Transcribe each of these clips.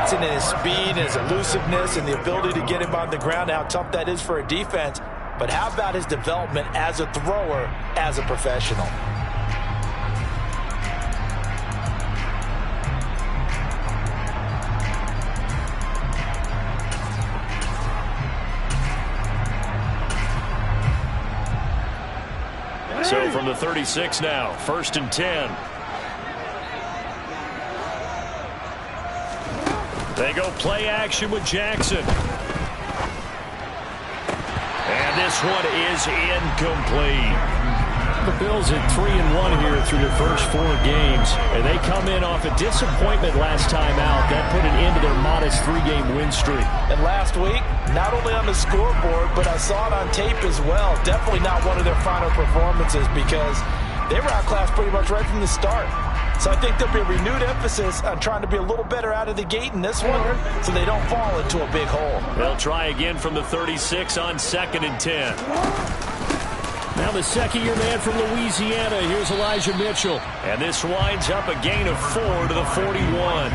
Johnson and his speed and his elusiveness and the ability to get him on the ground, how tough that is for a defense. But how about his development as a thrower, as a professional? So from the 36 now, 1st and 10. They go play action with Jackson. And this one is incomplete. The Bills at 3-1 here through their first 4 games. And they come in off a disappointment last time out. That put an end to their modest 3-game win streak. And last week, not only on the scoreboard, but I saw it on tape as well. Definitely not one of their final performances because they were outclassed pretty much right from the start. So I think there'll be a renewed emphasis on trying to be a little better out of the gate in this one so they don't fall into a big hole. They'll try again from the 36 on 2nd and 10. Now the second-year man from Louisiana. Here's Elijah Mitchell. And this winds up a gain of 4 to the 41.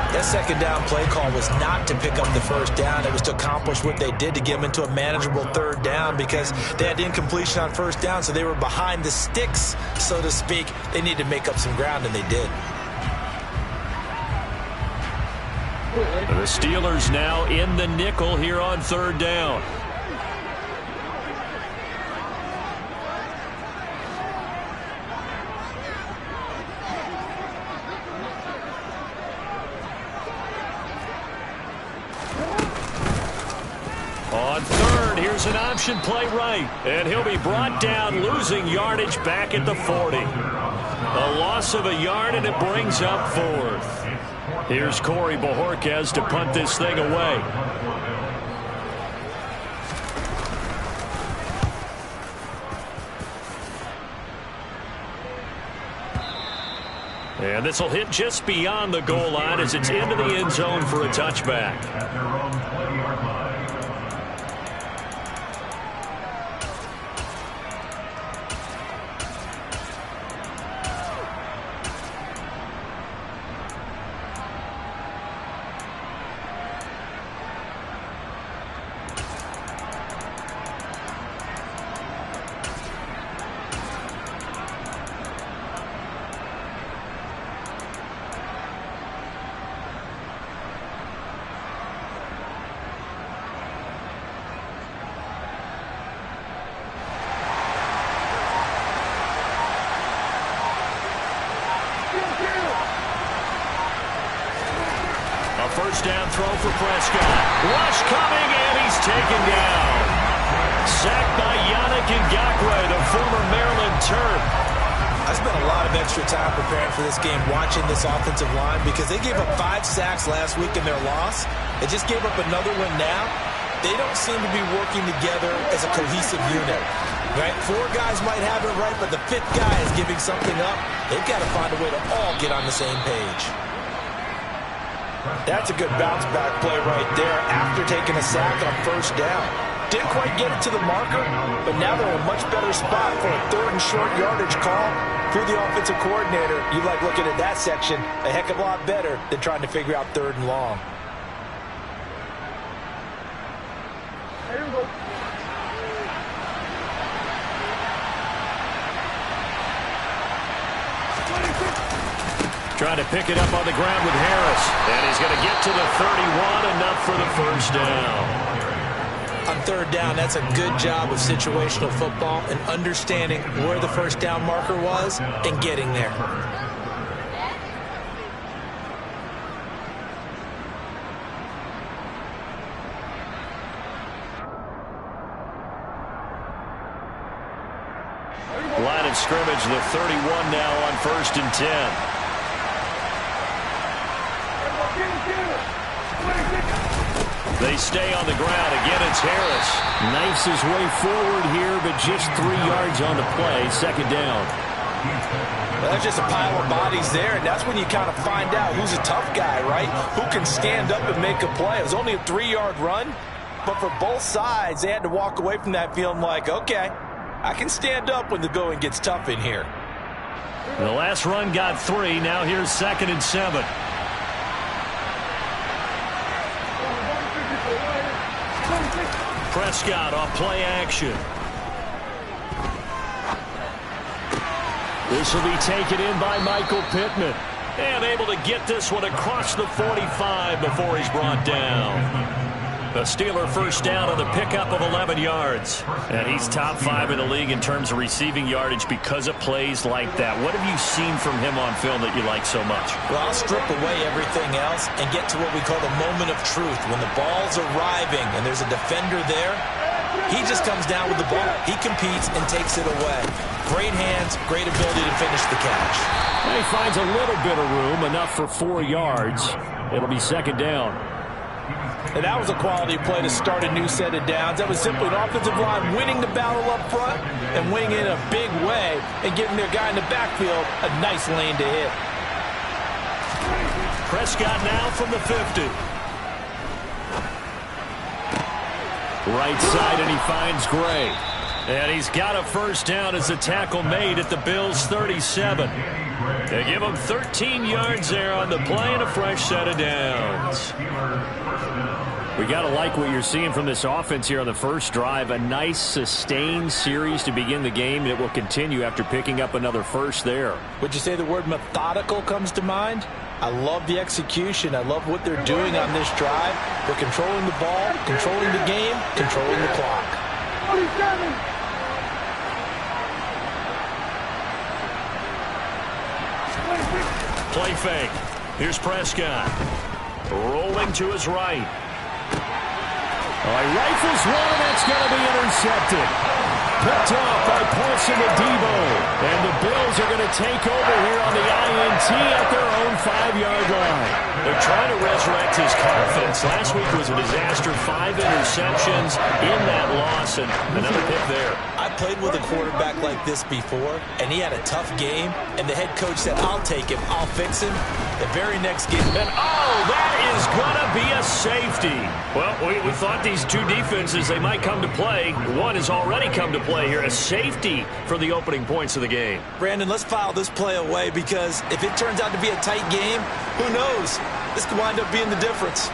That second down play call was not to pick up the first down. It was to accomplish what they did to get them into a manageable 3rd down because they had incompletion on 1st down, so they were behind the sticks, so to speak. They needed to make up some ground, and they did. The Steelers now in the nickel here on 3rd down. On 3rd, here's an option play right. And he'll be brought down, losing yardage back at the 40. A loss of a yard, and it brings up 4th. Here's Corey Bojorquez to punt this thing away. And this will hit just beyond the goal line as it's into the end zone for a touchback. First down throw for Prescott. Rush coming, and he's taken down. Sacked by Yannick Ngakoue, the former Maryland Terp. I spent a lot of extra time preparing for this game, watching this offensive line, because they gave up 5 sacks last week in their loss. They just gave up another one now. They don't seem to be working together as a cohesive unit. Right? 4 guys might have it right, but the 5th guy is giving something up. They've got to find a way to all get on the same page. That's a good bounce-back play right there after taking a sack on 1st down. Didn't quite get it to the marker, but now they're in a much better spot for a 3rd and short yardage call through the offensive coordinator. You like looking at that section a heck of a lot better than trying to figure out 3rd and long. Trying to pick it up on the ground with Harris. And he's going to get to the 31, enough for the first down. On 3rd down, that's a good job of situational football and understanding where the first down marker was and getting there. Line of scrimmage, the 31 now on 1st and 10. They stay on the ground. Again, it's Harris. Knifes his way forward here, but just 3 yards on the play. 2nd down. Well, there's just a pile of bodies there, and that's when you kind of find out who's a tough guy, right? Who can stand up and make a play. It was only a 3-yard run, but for both sides, they had to walk away from that feeling like, okay, I can stand up when the going gets tough in here. The last run got 3. Now here's 2nd and 7. Prescott off play action. This will be taken in by Michael Pittman. And able to get this one across the 45 before he's brought down. The Steeler first down on the pickup of 11 yards. And he's top 5 in the league in terms of receiving yardage because of plays like that. What have you seen from him on film that you like so much? Well, I'll strip away everything else and get to what we call the moment of truth. When the ball's arriving and there's a defender there, he just comes down with the ball. He competes and takes it away. Great hands, great ability to finish the catch. And he finds a little bit of room, enough for 4 yards. It'll be second down. And that was a quality play to start a new set of downs. That was simply an offensive line winning the battle up front and winning it in a big way and giving their guy in the backfield a nice lane to hit. Prescott now from the 50. Right side, and he finds Gray. And he's got a first down as the tackle made at the Bills' 37. They give him 13 yards there on the play and a fresh set of downs. We got to like what you're seeing from this offense here on the first drive. A nice, sustained series to begin the game, and it will continue after picking up another first there. Would you say the word methodical comes to mind? I love the execution. I love what they're doing on this drive. They're controlling the ball, controlling the game, controlling the clock. Play fake. Here's Prescott. Rolling to his right. Oh, he rifles one, that's going to be intercepted. Picked off by Paulson Adebo. And the Bills are going to take over here on the INT at their own 5-yard line. They're trying to resurrect his confidence. Last week was a disaster. 5 interceptions in that loss, and another pick there. I played with a quarterback like this before, and he had a tough game, and the head coach said, I'll take him, I'll fix him. The very next game. And that is going to be a safety. Well, we thought these two defenses, they might come to play. One has already come to play here. A safety for the opening points of the game. Brandon, let's file this play away because if it turns out to be a tight game, who knows? This could wind up being the difference.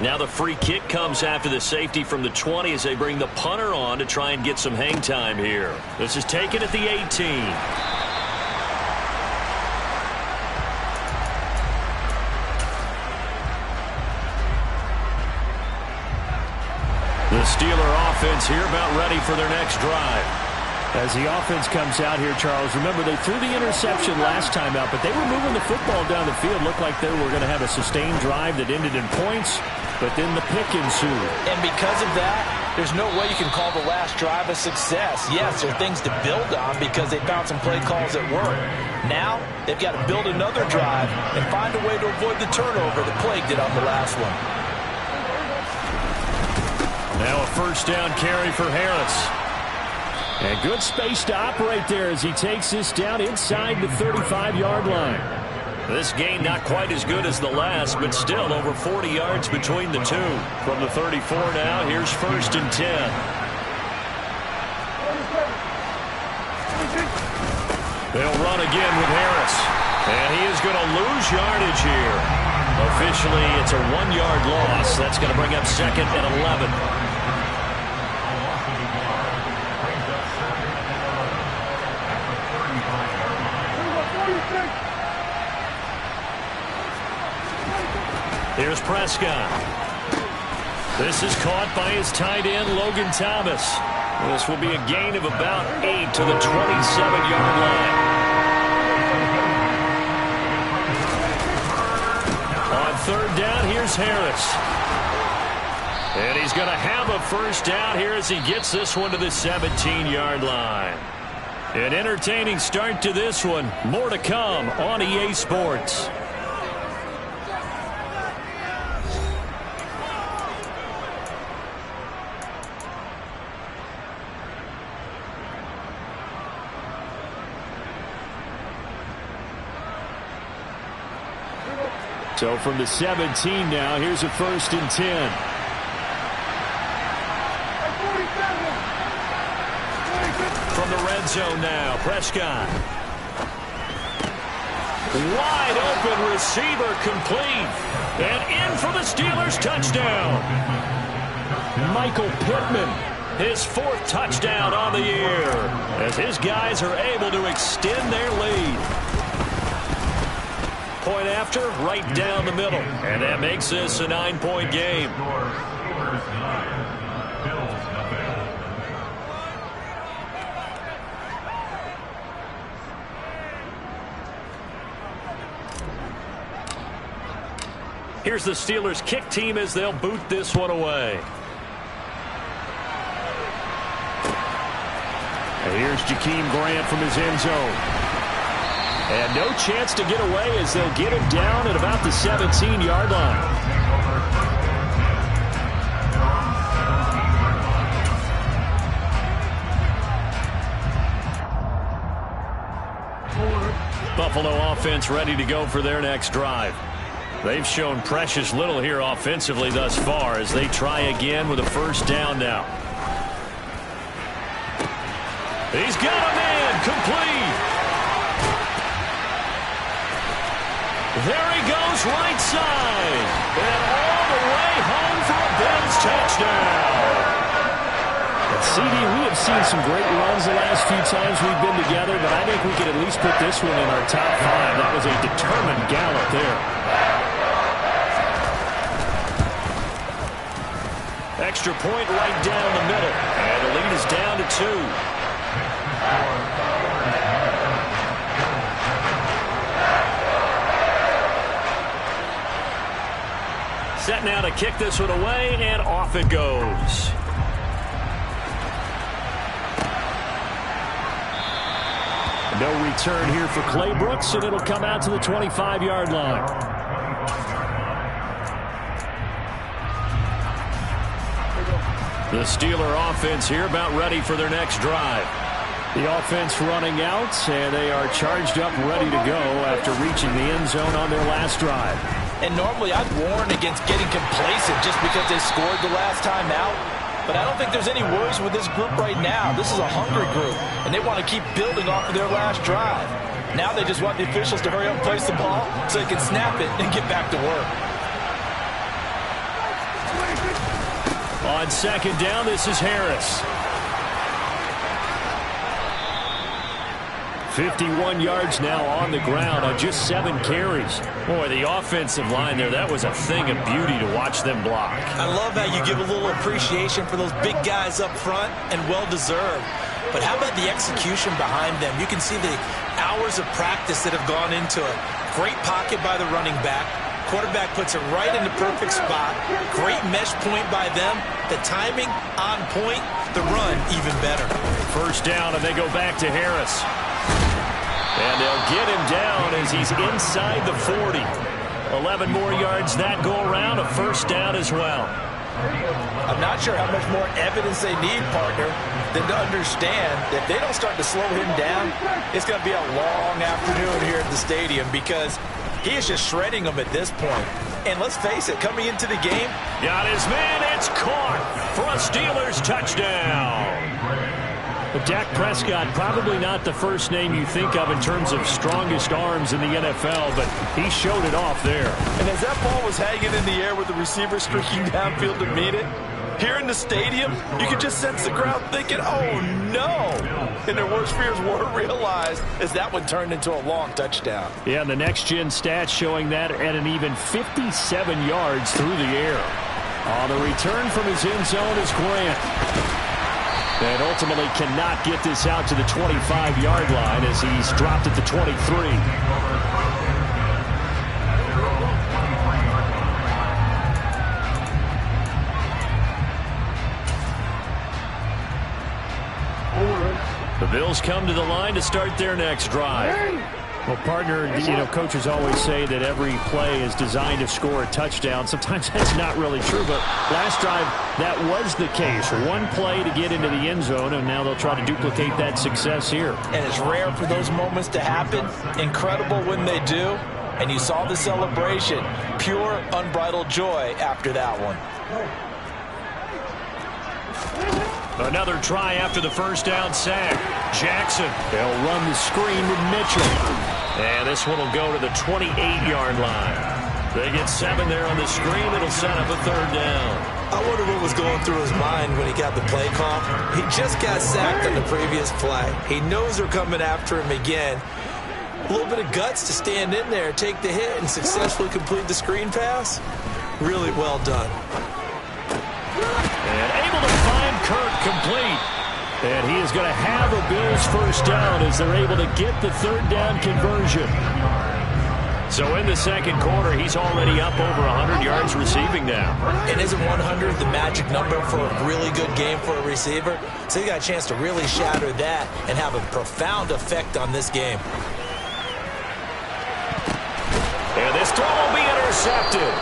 Now the free kick comes after the safety from the 20 as they bring the punter on to try and get some hang time here. This is taken at the 18. The Steeler offense here about ready for their next drive. As the offense comes out here, Charles, remember they threw the interception last time out, but they were moving the football down the field. Looked like they were going to have a sustained drive that ended in points, but then the pick ensued. And because of that, there's no way you can call the last drive a success. Yes, there are things to build on because they found some play calls that work. Now, they've got to build another drive and find a way to avoid the turnover that plagued it on the last one. Now a first down carry for Harris. And good space to operate there as he takes this down inside the 35-yard line. This gain not quite as good as the last, but still over 40 yards between the two. From the 34 now, here's first and 10. They'll run again with Harris. And he is going to lose yardage here. Officially, it's a 1-yard loss. That's going to bring up second and 11. Here's Prescott. This is caught by his tight end, Logan Thomas. This will be a gain of about 8 to the 27-yard line. On third down, here's Harris. And he's going to have a first down here as he gets this one to the 17-yard line. An entertaining start to this one. More to come on EA Sports. So from the 17 now, here's a first and 10. From the red zone now, Prescott. Wide open receiver complete. And in for the Steelers touchdown. Michael Pittman, his 4th touchdown on the year, as his guys are able to extend their lead. Point after, right down the middle. And that makes this a 9-point game. Here's the Steelers kick team as they'll boot this one away. And here's Jakeem Grant from his end zone. And no chance to get away as they'll get him down at about the 17-yard line. Buffalo offense ready to go for their next drive. They've shown precious little here offensively thus far as they try again with a first down now. He's got a man complete. There he goes right side. And all the way home for a Bills touchdown. CD, we have seen some great runs the last few times we've been together, but I think we could at least put this one in our top 5. That was a determined gallop there. Extra point right down the middle. And the lead is down to 2. Set now to kick this one away, and off it goes. No return here for Clay Brooks, and it'll come out to the 25-yard line. The Steeler offense here about ready for their next drive. The offense running out, and they are charged up, ready to go after reaching the end zone on their last drive. And normally I'd warn against getting complacent just because they scored the last time out. But I don't think there's any worries with this group right now. This is a hungry group, and they want to keep building off of their last drive. Now they just want the officials to hurry up and place the ball so they can snap it and get back to work. On second down, this is Harris. 51 yards now on the ground on just 7 carries. Boy, the offensive line there, that was a thing of beauty to watch them block. I love how you give a little appreciation for those big guys up front, and well-deserved. But how about the execution behind them? You can see the hours of practice that have gone into it. Great pocket by the running back. Quarterback puts it right in the perfect spot. Great mesh point by them. The timing on point. The run even better. First down, and they go back to Harris. And they'll get him down as he's inside the 40. 11 more yards that go around, a first down as well. I'm not sure how much more evidence they need, partner, than to understand that if they don't start to slow him down, it's going to be a long afternoon here at the stadium because he is just shredding them at this point. And let's face it, coming into the game, got his man, it's caught for a Steelers touchdown. But Dak Prescott, probably not the first name you think of in terms of strongest arms in the NFL, but he showed it off there. And as that ball was hanging in the air with the receiver streaking downfield to meet it, here in the stadium, you could just sense the crowd thinking, oh no! And their worst fears were realized as that one turned into a long touchdown. Yeah, and the next-gen stats showing that at an even 57 yards through the air. On the return from his end zone is Grant. And ultimately cannot get this out to the 25-yard line as he's dropped at the 23. The Bills come to the line to start their next drive. Well, partner, coaches always say that every play is designed to score a touchdown. Sometimes that's not really true, but last drive, that was the case. One play to get into the end zone, and now they'll try to duplicate that success here. And it's rare for those moments to happen. Incredible when they do. And you saw the celebration. Pure, unbridled joy after that one. Another try after the first down sack. Jackson. They'll run the screen with Mitchell. And this one will go to the 28-yard line. They get 7 there on the screen. It'll set up a 3rd down. I wonder what was going through his mind when he got the play call. He just got sacked on the previous play. He knows they're coming after him again. A little bit of guts to stand in there, take the hit, and successfully complete the screen pass. Really well done. And able to find Kirk complete. And he is going to have a Bills first down as they're able to get the 3rd down conversion. So in the 2nd quarter, he's already up over 100 yards receiving now. And isn't 100 the magic number for a really good game for a receiver? So he got a chance to really shatter that and have a profound effect on this game. And this throw will be intercepted.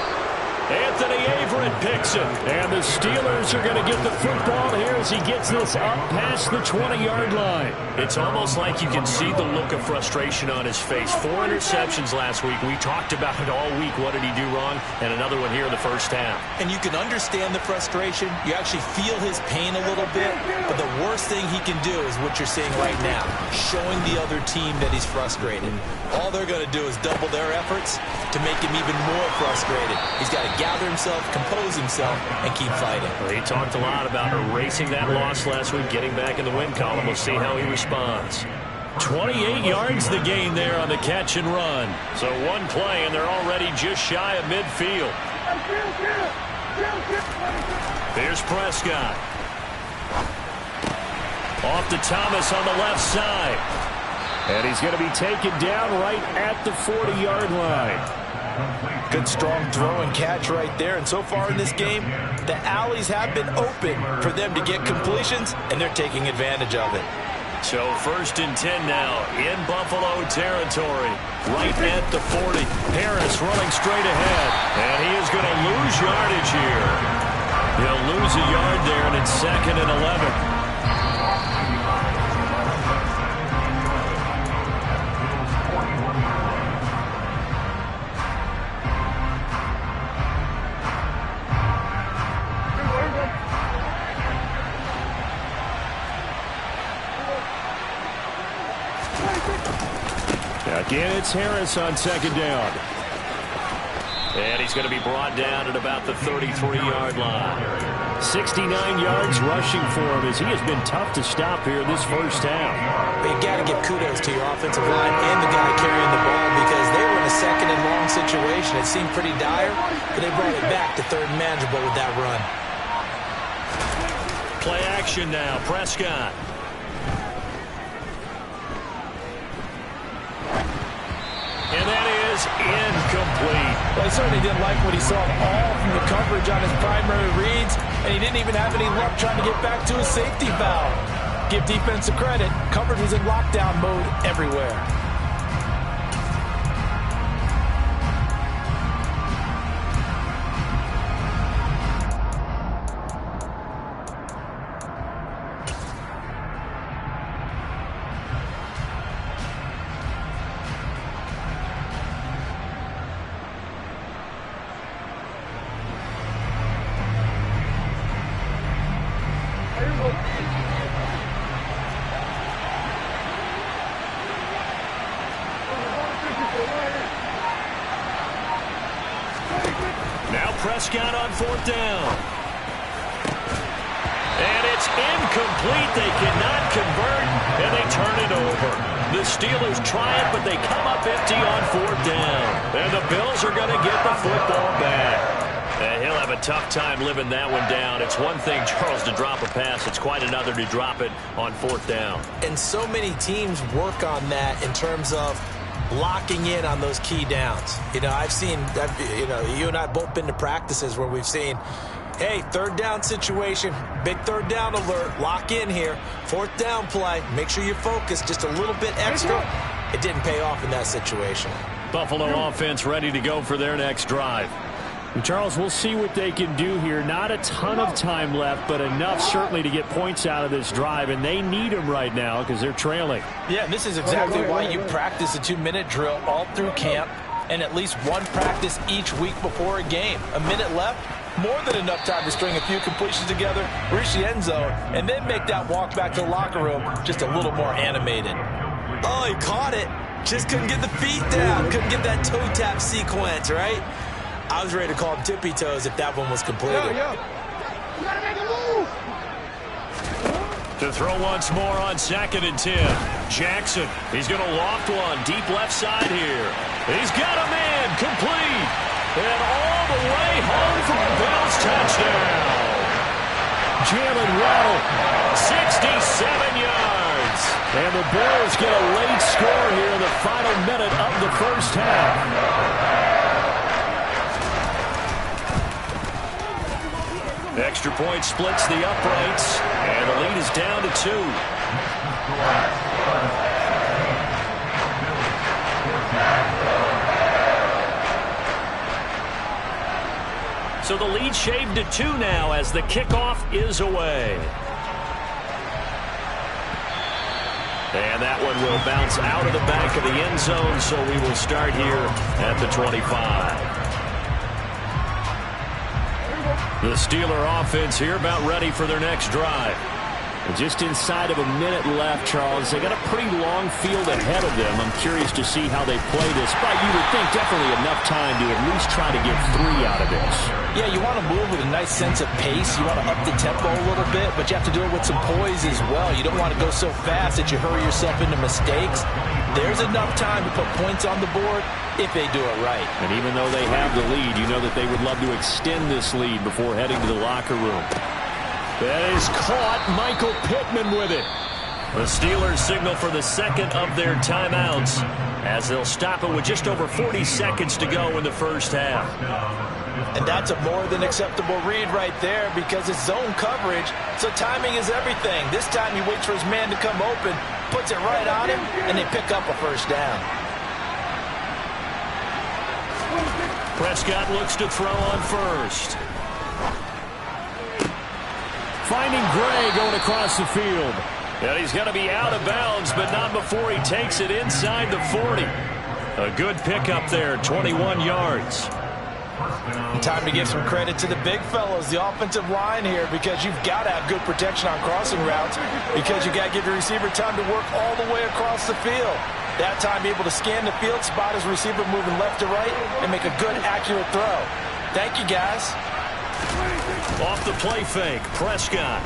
Anthony Averett picks it. And the Steelers are going to get the football here as he gets this up past the 20-yard line. It's almost like you can see the look of frustration on his face. 4 interceptions last week. We talked about it all week. What did he do wrong? And another one here in the first half. And you can understand the frustration. You actually feel his pain a little bit. But the worst thing he can do is what you're seeing right now, showing the other team that he's frustrated. All they're going to do is double their efforts to make him even more frustrated. He's got to gather himself, compose himself, and keep fighting. Well, he talked a lot about erasing that loss last week, getting back in the win column. We'll see how he responds. 28 yards the gain there on the catch and run. So one play, and they're already just shy of midfield. Here's Prescott. Off to Thomas on the left side. And he's going to be taken down right at the 40-yard line. Good, strong throw and catch right there. And so far in this game, the alleys have been open for them to get completions, and they're taking advantage of it. So 1st and 10 now in Buffalo territory. Right at the 40. Harris running straight ahead. And he is going to lose yardage here. He'll lose a yard there, and it's 2nd and 11. Again, it's Harris on 2nd down. And he's going to be brought down at about the 33-yard line. 69 yards rushing for him as he has been tough to stop here this first half. But you got to give kudos to your offensive line and the guy carrying the ball because they were in a 2nd and long situation. It seemed pretty dire, but they brought it back to 3rd and manageable with that run. Play action now. Prescott. And that is incomplete. Well, he certainly didn't like what he saw all from the coverage on his primary reads, and he didn't even have any luck trying to get back to his safety valve. Give defense a credit. Coverage was in lockdown mode everywhere. Prescott on 4th down. And it's incomplete. They cannot convert, and they turn it over. The Steelers try it, but they come up empty on 4th down. And the Bills are going to get the football back. And he'll have a tough time living that one down. It's one thing, Charles, to drop a pass. It's quite another to drop it on 4th down. And so many teams work on that in terms of locking in on those key downs. You know, I've seen, you and I both been to practices where we've seen, hey, 3rd down situation, big 3rd down alert, lock in here, 4th down play, make sure you focus just a little bit extra. It didn't pay off in that situation. Buffalo offense ready to go for their next drive. Charles, we'll see what they can do here. Not a ton of time left, but enough certainly to get points out of this drive, and they need them right now because they're trailing. Yeah, this is exactly why you practice a 2-minute drill all through camp and at least one practice each week before a game. A minute left, more than enough time to string a few completions together, reach the end zone, and then make that walk back to the locker room just a little more animated. Oh, he caught it. Just couldn't get the feet down. Couldn't get that toe tap sequence, right? I was ready to call him tippy toes if that one was completed. You gotta make a move. To throw once more on 2nd and 10. Jackson, he's going to loft one deep left side here. He's got a man, complete. And all the way home for a Bills touchdown. Jalen Waddle, 67 yards. And the Bills get a late score here in the final minute of the first half. Extra point splits the uprights, and the lead is down to 2. So the lead shaved to 2 now as the kickoff is away. And that one will bounce out of the back of the end zone, so we will start here at the 25. The Steeler offense here about ready for their next drive. Just inside of a minute left, Charles. They got a pretty long field ahead of them. I'm curious to see how they play this. But you would think definitely enough time to at least try to get 3 out of this. Yeah, you want to move with a nice sense of pace. You want to up the tempo a little bit, but you have to do it with some poise as well. You don't want to go so fast that you hurry yourself into mistakes. There's enough time to put points on the board if they do it right. And even though they have the lead, you know that they would love to extend this lead before heading to the locker room. That is caught. Michael Pittman with it. The Steelers signal for the second of their timeouts as they'll stop it with just over 40 seconds to go in the first half. And that's a more than acceptable read right there because it's zone coverage, so timing is everything. This time he waits for his man to come open, puts it right on him, and they pick up a first down. Prescott looks to throw on first. Finding Gray going across the field. And he's going to be out of bounds, but not before he takes it inside the 40. A good pickup there, 21 yards. Time to give some credit to the big fellows, the offensive line here, because you've got to have good protection on crossing routes because you've got to give your receiver time to work all the way across the field. That time able to scan the field, spot his receiver moving left to right, and make a good, accurate throw. Thank you, guys. Off the play fake, Prescott.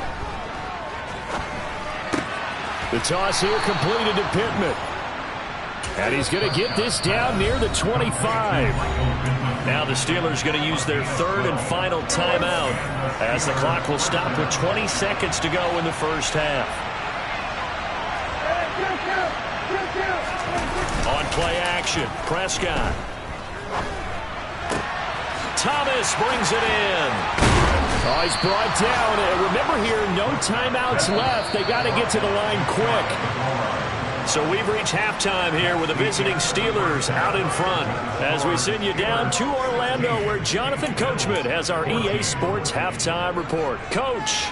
The toss here completed to Pittman. And he's going to get this down near the 25. Now the Steelers going to use their third and final timeout as the clock will stop with 20 seconds to go in the first half. On play action, Prescott. Thomas brings it in. Oh, he's brought down. Remember here, no timeouts left. They got to get to the line quick. So we've reached halftime here with the visiting Steelers out in front as we send you down to Orlando where Jonathan Coachman has our EA Sports halftime report. Coach.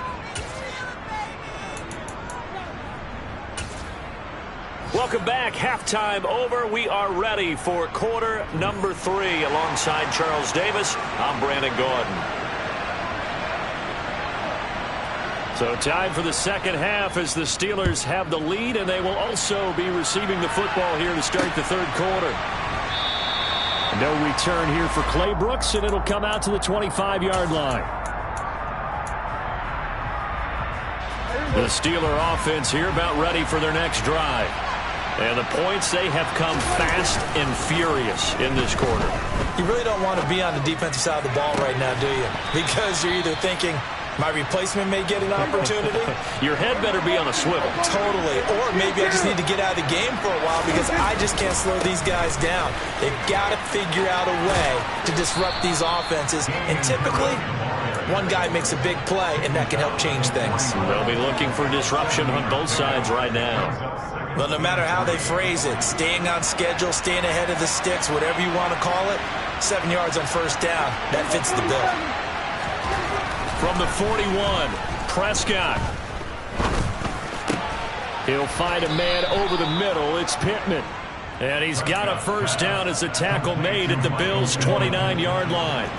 Welcome back. Halftime over. We are ready for quarter number 3 alongside Charles Davis. I'm Brandon Gordon. So time for the second half as the Steelers have the lead, and they will also be receiving the football here to start the third quarter. No return here for Clay Brooks, and it'll come out to the 25-yard line. The Steeler offense here about ready for their next drive. And the points, they have come fast and furious in this quarter. You really don't want to be on the defensive side of the ball right now, do you? Because you're either thinking, my replacement may get an opportunity. Your head better be on a swivel. Totally. Or maybe I just need to get out of the game for a while because I just can't slow these guys down. They've got to figure out a way to disrupt these offenses. And typically, one guy makes a big play, and that can help change things. They'll be looking for disruption on both sides right now. Well, no matter how they phrase it, staying on schedule, staying ahead of the sticks, whatever you want to call it, 7 yards on first down, that fits the bill. From the 41, Prescott. He'll find a man over the middle. It's Pittman. And he's got a first down as a tackle made at the Bills' 29-yard line.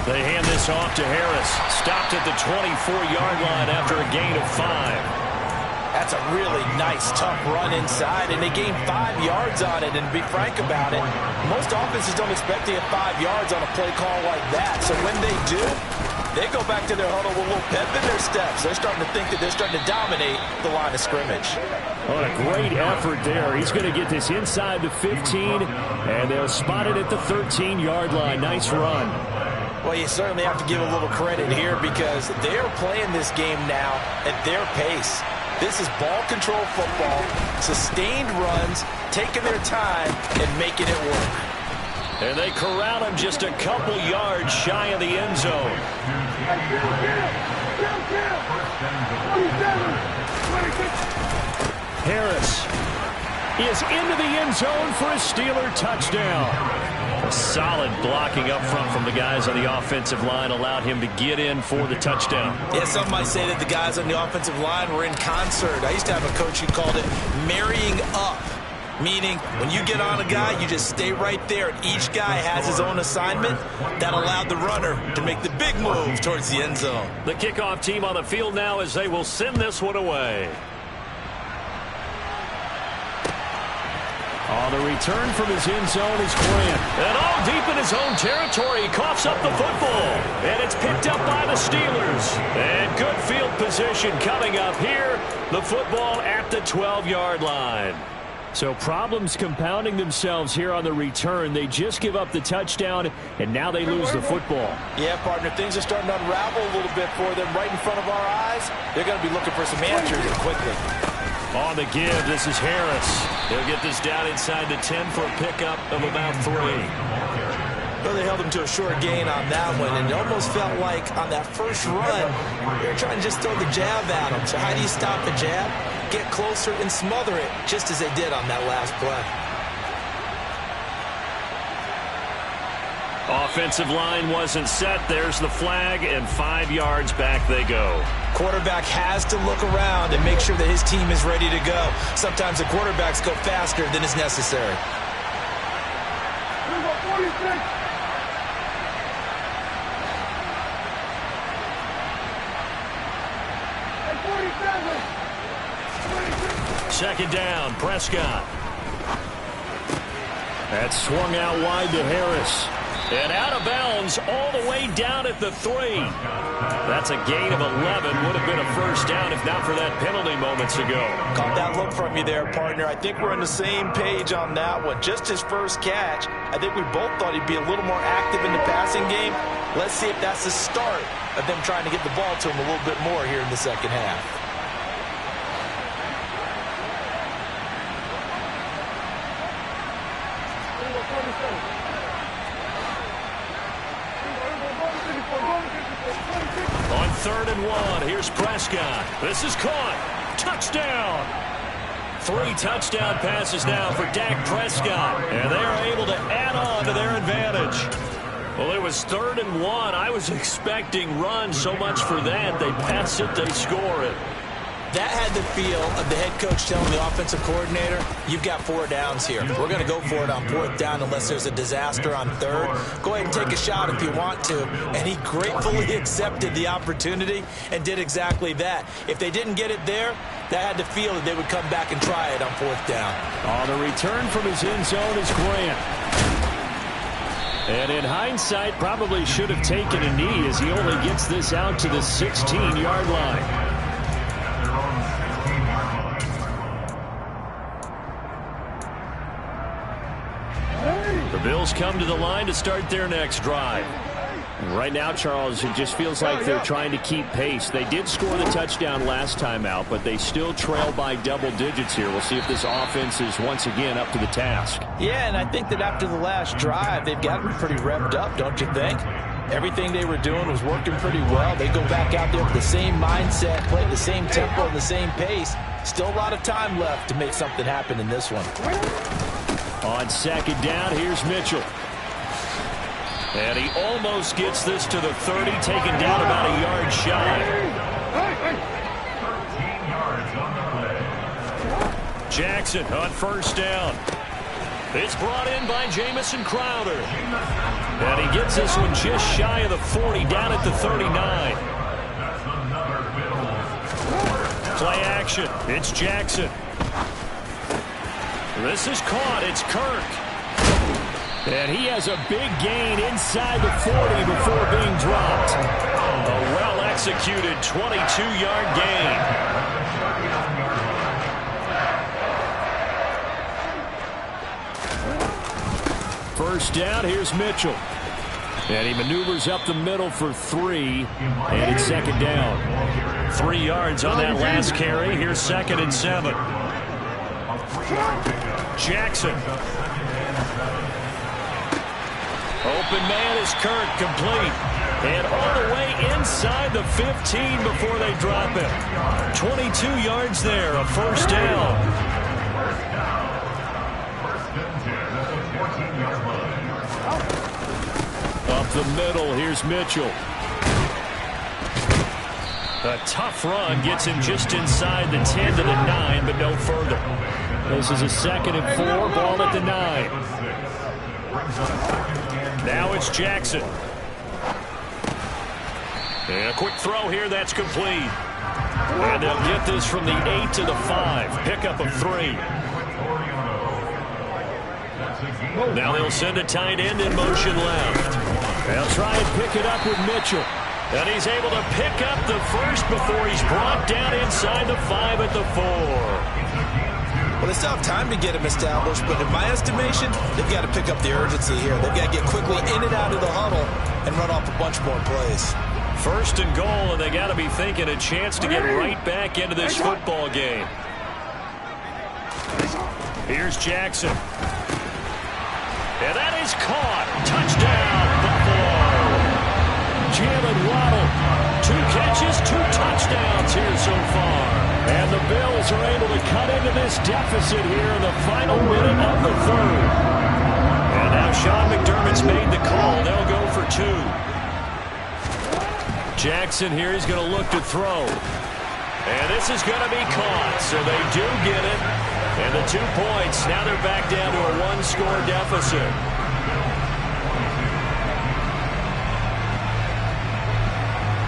They hand this off to Harris. Stopped at the 24-yard line after a gain of 5. That's a really nice, tough run inside, and they gained 5 yards on it. And to be frank about it, most offenses don't expect to get 5 yards on a play call like that. So when they do, they go back to their huddle with a little pep in their steps. They're starting to think that they're starting to dominate the line of scrimmage. What a great effort there. He's going to get this inside the 15, and they'll spot it at the 13-yard line. Nice run. Well, you certainly have to give a little credit here because they're playing this game now at their pace. This is ball control football, sustained runs, taking their time, and making it work. And they corral him just a couple yards shy of the end zone. Harris is into the end zone for a Steeler touchdown. Solid blocking up front from the guys on the offensive line allowed him to get in for the touchdown. Yeah, some might say that the guys on the offensive line were in concert. I used to have a coach who called it marrying up, meaning when you get on a guy, you just stay right there, and each guy has his own assignment. That allowed the runner to make the big move towards the end zone. The kickoff team on the field now as they will send this one away. On the return from his end zone is Grant. And all deep in his own territory, he coughs up the football. And it's picked up by the Steelers. And good field position coming up here. The football at the 12-yard line. So problems compounding themselves here on the return. They just give up the touchdown, and now they lose the football. Yeah, partner, things are starting to unravel a little bit for them right in front of our eyes. They're going to be looking for some answers quickly. On the give, this is Harris. He'll get this down inside the 10 for a pickup of about 3. Well, they held him to a short gain on that one, and it almost felt like on that first run, they were trying to just throw the jab at him. So how do you stop the jab? Get closer and smother it, just as they did on that last play. Offensive line wasn't set. There's the flag, and 5 yards back they go. Quarterback has to look around and make sure that his team is ready to go. Sometimes the quarterbacks go faster than is necessary. Second down, Prescott. That's swung out wide to Harris. And out of bounds all the way down at the 3. That's a gain of 11. Would have been a first down if not for that penalty moments ago. Caught that look from you there, partner. I think we're on the same page on that one. Just his first catch. I think we both thought he'd be a little more active in the passing game. Let's see if that's the start of them trying to get the ball to him a little bit more here in the second half. On 3rd and 1, here's Prescott. This is caught. Touchdown. 3 touchdown passes now for Dak Prescott. And they are able to add on to their advantage. Well, it was 3rd and 1. I was expecting run so much for that. They pass it, they score it. That had the feel of the head coach telling the offensive coordinator, you've got 4 downs here. We're going to go for it on 4th down unless there's a disaster on 3rd. Go ahead and take a shot if you want to. And he gratefully accepted the opportunity and did exactly that. If they didn't get it there, that had the feel that they would come back and try it on 4th down. On the return from his end zone is Grant. And in hindsight, probably should have taken a knee as he only gets this out to the 16-yard line. The Bills come to the line to start their next drive. And right now, Charles, it just feels like they're trying to keep pace. They did score the touchdown last time out, but they still trail by double digits here. We'll see if this offense is once again up to the task. Yeah, and I think that after the last drive, they've got them pretty revved up, don't you think? Everything they were doing was working pretty well. They go back out there with the same mindset, play the same tempo and the same pace. Still a lot of time left to make something happen in this one. On 2nd down, here's Mitchell. And he almost gets this to the 30, taken down about a yard shy. Jackson on 1st down. It's brought in by Jamison Crowder. And he gets this one just shy of the 40, down at the 39. Play action. It's Jackson. This is caught. It's Kirk. And he has a big gain inside the 40 before being dropped. A well-executed 22-yard gain. First down, here's Mitchell. And he maneuvers up the middle for 3, and it's second down. 3 yards on that last carry. Here's 2nd and 7. Jackson. Open man is Kirk, complete. And all the way inside the 15 before they drop him. 22 yards there, a first down. Up the middle, here's Mitchell. A tough run gets him just inside the 10 to the 9, but no further. This is a 2nd and 4, ball at the 9. Now it's Jackson. And a quick throw here, that's complete. And they'll get this from the 8 to the 5, pickup of 3. Now they'll send a tight end in motion left. They'll try and pick it up with Mitchell. And he's able to pick up the first before he's brought down inside the 5 at the 4. Well, they still have time to get him established, but in my estimation, they've got to pick up the urgency here. They've got to get quickly in and out of the huddle and run off a bunch more plays. First and goal, and they got to be thinking a chance to get right back into this football game. Here's Jackson. And that is caught. Touchdown, Buffalo. Jalen Waddle. 2 catches, 2 touchdowns here so far. And the Bills are able to cut into this deficit here in the final minute of the 3rd. And now Sean McDermott's made the call. They'll go for 2. Jackson here, he's going to look to throw. And this is going to be caught, so they do get it. And the 2 points, now they're back down to a 1-score deficit.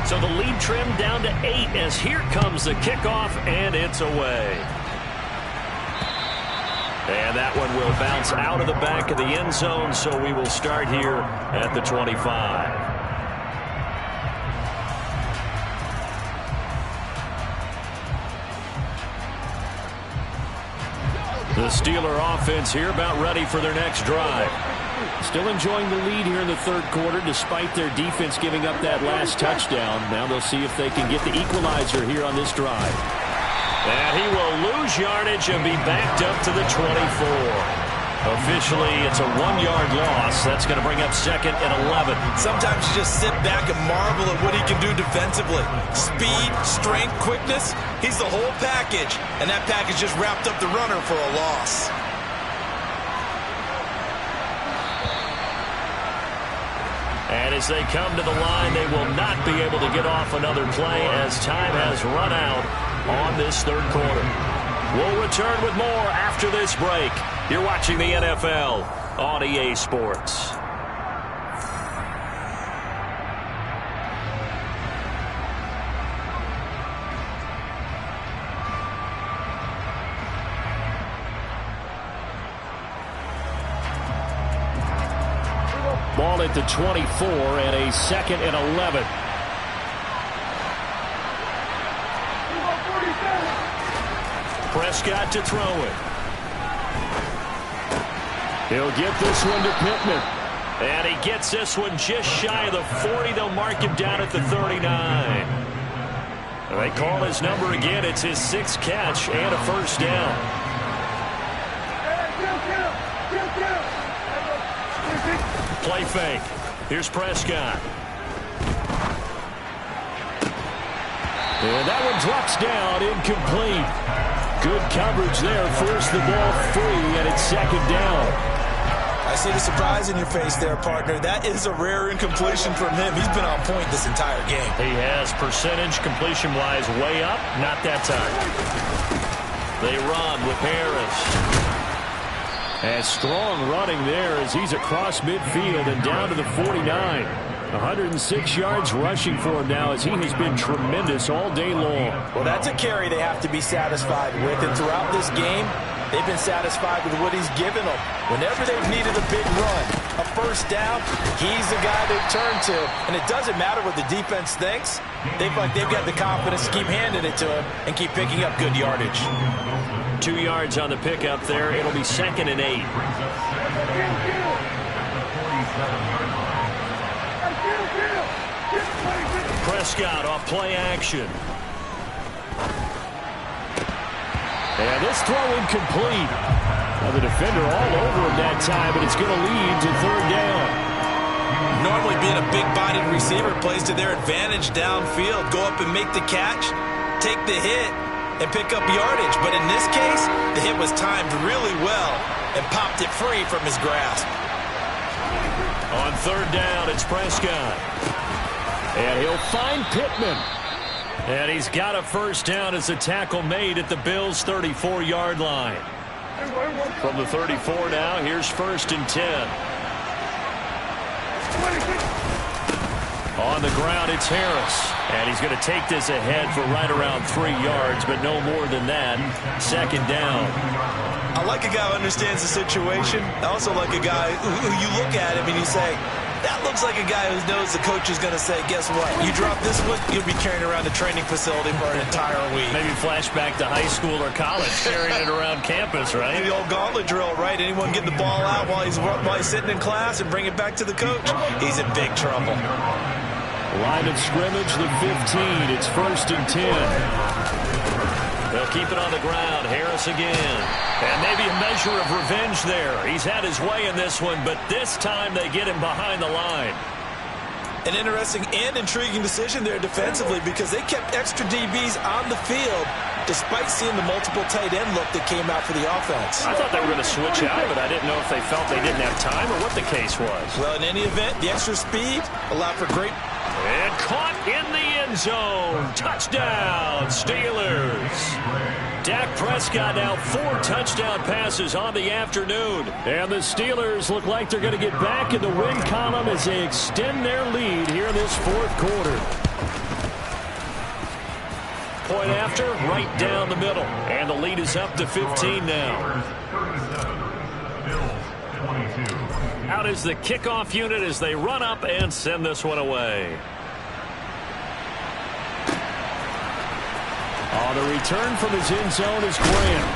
So the lead trimmed down to 8 as here comes the kickoff, and it's away. And that one will bounce out of the back of the end zone, so we will start here at the 25. The Steeler offense here about ready for their next drive. Still enjoying the lead here in the 3rd quarter despite their defense giving up that last touchdown. Now they'll see if they can get the equalizer here on this drive. And he will lose yardage and be backed up to the 24. Officially, it's a 1-yard loss. That's going to bring up 2nd and 11. Sometimes you just sit back and marvel at what he can do defensively. Speed, strength, quickness. He's the whole package. And that package just wrapped up the runner for a loss. And as they come to the line, they will not be able to get off another play as time has run out on this 3rd quarter. We'll return with more after this break. You're watching the NFL on EA Sports. Ball at the 24 and a 2nd and 11. Prescott to throw it. He'll get this one to Pittman. And he gets this one just shy of the 40. They'll mark him down at the 39. They call his number again. It's his 6th catch and a first down. Play fake. Here's Prescott. And that one drops down, incomplete. Good coverage there. Forced the ball free, and it's 2nd down. I see the surprise in your face there, partner. That is a rare incompletion from him. He's been on point this entire game. He has percentage completion-wise way up. Not that time. They run with Harris. And strong running there as he's across midfield and down to the 49. 106 yards rushing for him now, as he has been tremendous all day long. Well, that's a carry they have to be satisfied with. And throughout this game, they've been satisfied with what he's given them. Whenever they've needed a big run, a first down, he's the guy they've turned to. And it doesn't matter what the defense thinks. They've got the confidence to keep handing it to him and keep picking up good yardage. 2 yards on the pickup there. It'll be 2nd and 8. Prescott off play action. And this throw incomplete. Now the defender all over him that time, but it's going to lead to 3rd down. Normally being a big-bodied receiver plays to their advantage downfield. Go up and make the catch, take the hit, and pick up yardage. But in this case, the hit was timed really well and popped it free from his grasp. On 3rd down, it's Prescott. And he'll find Pittman. And he's got a first down as a tackle made at the Bills' 34-yard line. From the 34 now, here's 1st and 10. On the ground, it's Harris. And he's going to take this ahead for right around 3 yards, but no more than that. 2nd down. I like a guy who understands the situation. I also like a guy who you look at him and you say, that looks like a guy who knows the coach is going to say, guess what? You drop this one, you'll be carrying around the training facility for an entire week. Maybe flashback to high school or college, carrying it around campus, right? The old gauntlet drill, right? Anyone get the ball out while he's sitting in class and bring it back to the coach? He's in big trouble. Line of scrimmage, the 15. It's 1st and 10. They'll keep it on the ground. Harris again. And maybe a measure of revenge there. He's had his way in this one, but this time they get him behind the line. An interesting and intriguing decision there defensively, because they kept extra DBs on the field despite seeing the multiple tight end look that came out for the offense. I thought they were going to switch out, but I didn't know if they felt they didn't have time or what the case was. Well, in any event, the extra speed allowed for great... And caught in the end zone. Touchdown, Steelers. Dak Prescott now 4 touchdown passes on the afternoon. And the Steelers look like they're going to get back in the win column as they extend their lead here in this 4th quarter. Point after, right down the middle. And the lead is up to 15 now. Out is the kickoff unit as they run up and send this one away. On the return from his end zone is Graham.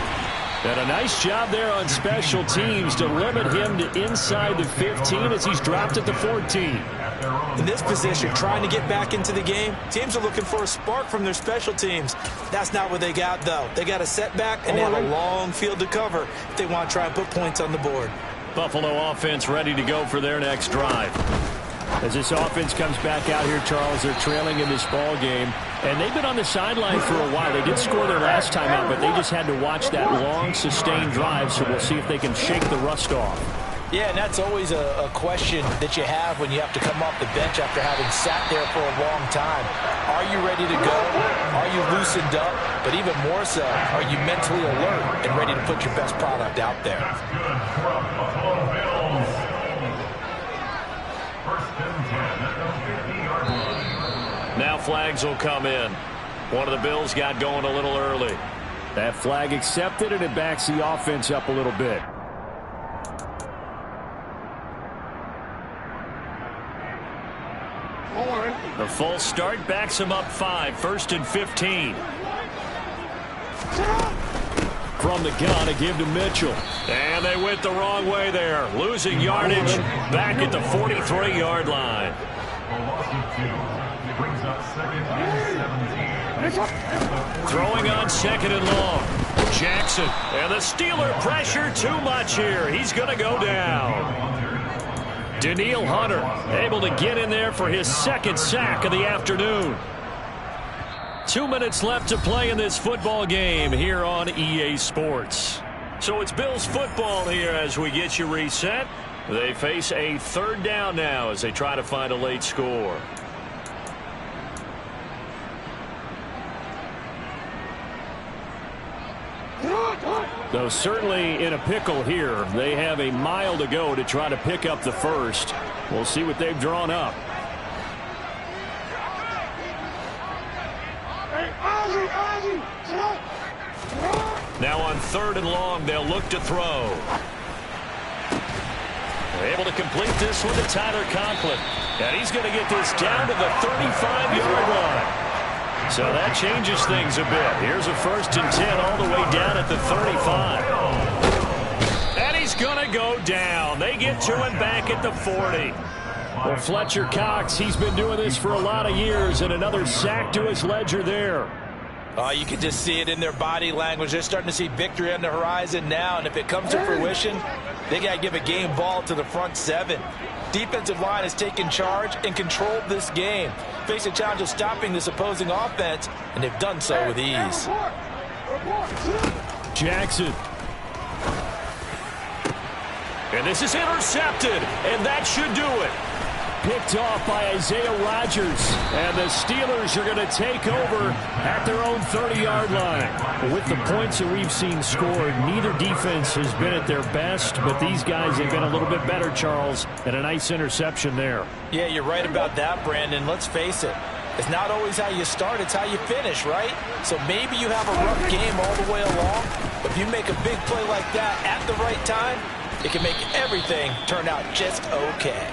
And a nice job there on special teams to limit him to inside the 15 as he's dropped at the 14. In this position, trying to get back into the game, teams are looking for a spark from their special teams. That's not what they got, though. They got a setback, and they have a long field to cover if they want to try and put points on the board. Buffalo offense ready to go for their next drive. As this offense comes back out here, Charles, they're trailing in this ball game. And they've been on the sideline for a while. They did score their last time out, but they just had to watch that long, sustained drive, so we'll see if they can shake the rust off. Yeah, and that's always a question that you have when you have to come off the bench after having sat there for a long time. Are you ready to go? Are you loosened up? But even more so, are you mentally alert and ready to put your best product out there? Now flags will come in. One of the Bills got going a little early. That flag accepted, and it backs the offense up a little bit. The full start backs him up 5, 1st and 15. From the gun, a give to Mitchell. And they went the wrong way there. Losing yardage back at the 43-yard line. Throwing on 2nd and long. Jackson. And the Steeler pressure too much here. He's going to go down. Danielle Hunter able to get in there for his 2nd sack of the afternoon. 2 minutes left to play in this football game here on EA Sports. So it's Bills football here as we get you reset. They face a 3rd down now as they try to find a late score. Though certainly in a pickle here. They have a mile to go to try to pick up the first. We'll see what they've drawn up. Now on 3rd and long, they'll look to throw. They're able to complete this one to Tyler Conklin. And he's going to get this down to the 35-yard line. So that changes things a bit. Here's a 1st and 10 all the way down at the 35. And he's going to go down. They get to him back at the 40. Well, Fletcher Cox, he's been doing this for a lot of years, and another sack to his ledger there. You can just see it in their body language. They're starting to see victory on the horizon now, and if it comes to fruition, they got to give a game ball to the front 7. Defensive line has taken charge and controlled this game. Face a challenge of stopping this opposing offense, and they've done so with ease. Jackson. And this is intercepted, and that should do it. Picked off by Isaiah Rodgers, and the Steelers are going to take over at their own 30-yard line. With the points that we've seen scored, neither defense has been at their best, but these guys have been a little bit better, Charles, and a nice interception there. Yeah, you're right about that, Brandon. Let's face it. It's not always how you start, it's how you finish, right? So maybe you have a rough game all the way along, but if you make a big play like that at the right time, it can make everything turn out just okay.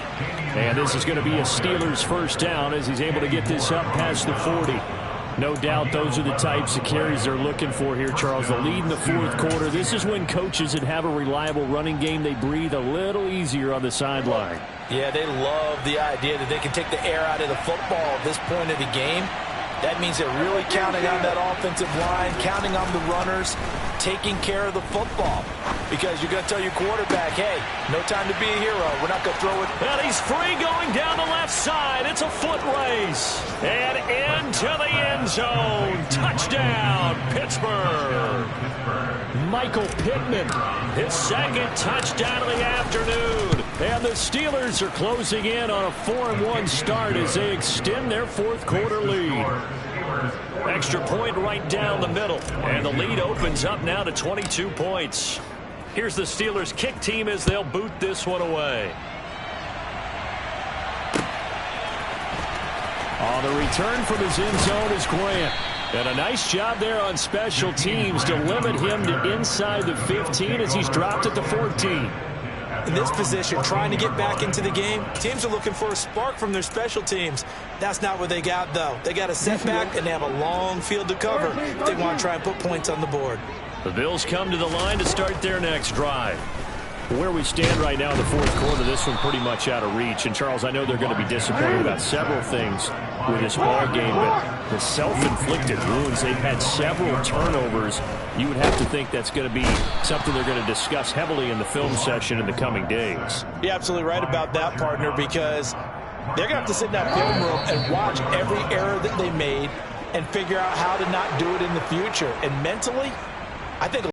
And this is going to be a Steelers first down as he's able to get this up past the 40. No doubt those are the types of carries they're looking for here, Charles. The lead in the 4th quarter. This is when coaches that have a reliable running game, they breathe a little easier on the sideline. Yeah, they love the idea that they can take the air out of the football at this point of the game. That means they're really counting on that offensive line, counting on the runners, taking care of the football. Because you're going to tell your quarterback, hey, no time to be a hero. We're not going to throw it. And he's free going down the left side. It's a foot race. And into the end zone. Touchdown, Pittsburgh. Michael Pittman, his 2nd touchdown of the afternoon. And the Steelers are closing in on a 4-1 start as they extend their 4th quarter lead. Extra point right down the middle. And the lead opens up now to 22 points. Here's the Steelers kick team as they'll boot this one away. On the return from his end zone is Grant. And a nice job there on special teams to limit him to inside the 15 as he's dropped at the 14. In this position, trying to get back into the game, teams are looking for a spark from their special teams. That's not what they got, though. They got a setback, and they have a long field to cover if they want to try and put points on the board. The Bills come to the line to start their next drive. Where we stand right now in the 4th quarter, this one pretty much out of reach. And, Charles, I know they're going to be disappointed about several things with this ball game, but the self-inflicted wounds, they've had several turnovers. You would have to think that's going to be something they're going to discuss heavily in the film session in the coming days. You're absolutely right about that, partner, because they're going to have to sit in that film room and watch every error that they made and figure out how to not do it in the future. And mentally, I think